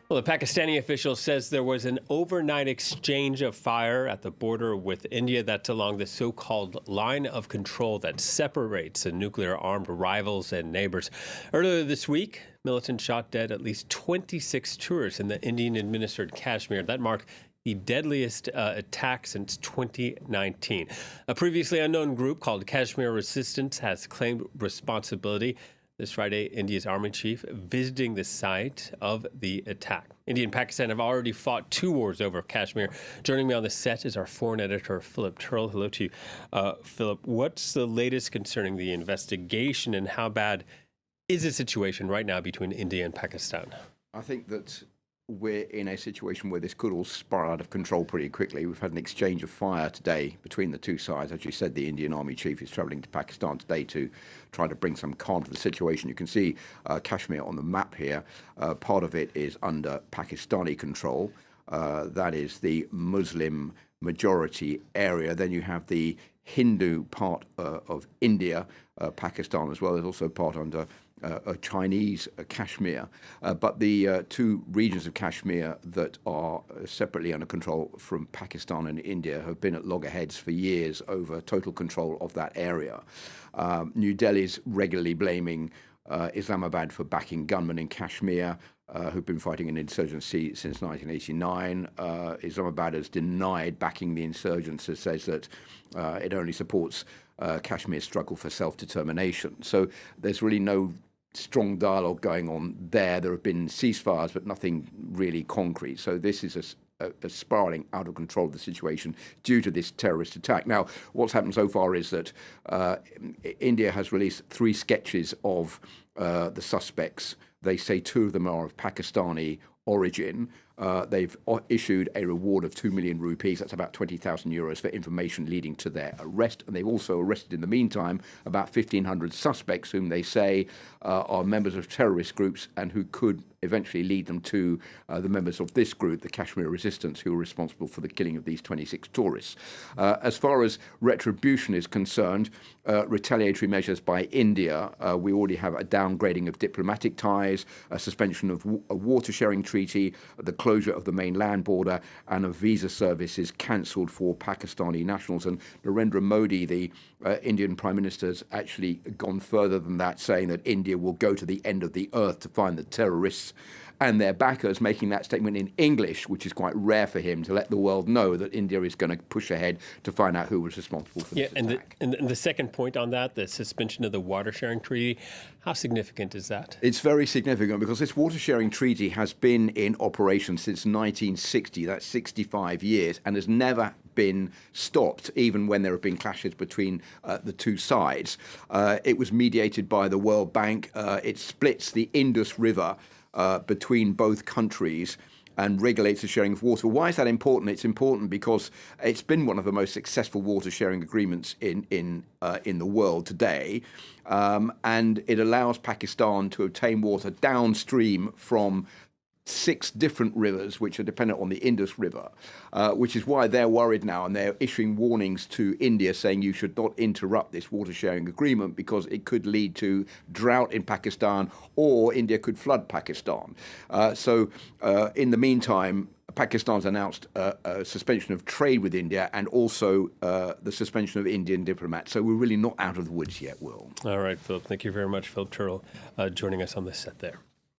Well, a Pakistani official says there was an overnight exchange of fire at the border with India. That's along the so-called line of control that separates the nuclear-armed rivals and neighbors. Earlier this week, militants shot dead at least 26 tourists in the Indian-administered Kashmir. That marked the deadliest attack since 2019. A previously unknown group called Kashmir Resistance has claimed responsibility. This Friday, India's army chief visiting the site of the attack. India and Pakistan have already fought two wars over Kashmir. Joining me on the set is our foreign editor, Philip Turle. Hello to you. Philip, what's the latest concerning the investigation, and how bad is the situation right now between India and Pakistan? I think that we're in a situation where this could all spiral out of control pretty quickly. We've had an exchange of fire today between the two sides. As you said, the Indian Army chief is travelling to Pakistan today to try to bring some calm to the situation. You can see Kashmir on the map here. Part of it is under Pakistani control. That is the Muslim majority area. Then you have the Hindu part of India, Pakistan as well. There's also part under Chinese Kashmir, but the two regions of Kashmir that are separately under control from Pakistan and India have been at loggerheads for years over total control of that area. New Delhi's regularly blaming Islamabad for backing gunmen in Kashmir who've been fighting an insurgency since 1989. Islamabad has denied backing the insurgents. It says that it only supports Kashmir's struggle for self-determination. So there's really no strong dialogue going on there. There have been ceasefires, but nothing really concrete. So this is a spiraling out of control of the situation due to this terrorist attack. Now, what's happened so far is that India has released 3 sketches of the suspects. They say 2 of them are of Pakistani origin. They've issued a reward of 2 million rupees, that's about 20,000 euros, for information leading to their arrest. And they've also arrested, in the meantime, about 1,500 suspects whom they say are members of terrorist groups and who could eventually lead them to the members of this group, the Kashmir Resistance, who are responsible for the killing of these 26 tourists. As far as retribution is concerned, retaliatory measures by India, we already have a downgrading of diplomatic ties, a suspension of a water-sharing treaty, the closure of the main land border, and of visa services cancelled for Pakistani nationals. And Narendra Modi, the Indian Prime Minister, has actually gone further than that, saying that India will go to the end of the earth to find the terrorists and their backers, making that statement in English, which is quite rare for him, to let the world know that India is going to push ahead to find out who was responsible for this attack. And the second point on that, the suspension of the water-sharing treaty, how significant is that? It's very significant because this water-sharing treaty has been in operation since 1960, that's 65 years, and has never been stopped, even when there have been clashes between the two sides. It was mediated by the World Bank. It splits the Indus River between both countries and regulates the sharing of water. Why is that important? It's important because it's been one of the most successful water sharing agreements in the world today, and it allows Pakistan to obtain water downstream from 6 different rivers which are dependent on the Indus River, which is why they're worried now, and they're issuing warnings to India saying you should not interrupt this water sharing agreement because it could lead to drought in Pakistan, or India could flood Pakistan. So in the meantime, Pakistan's announced a suspension of trade with India and also the suspension of Indian diplomats. So we're really not out of the woods yet, Will. All right, Philip. Thank you very much, Philip Turle, joining us on the set there.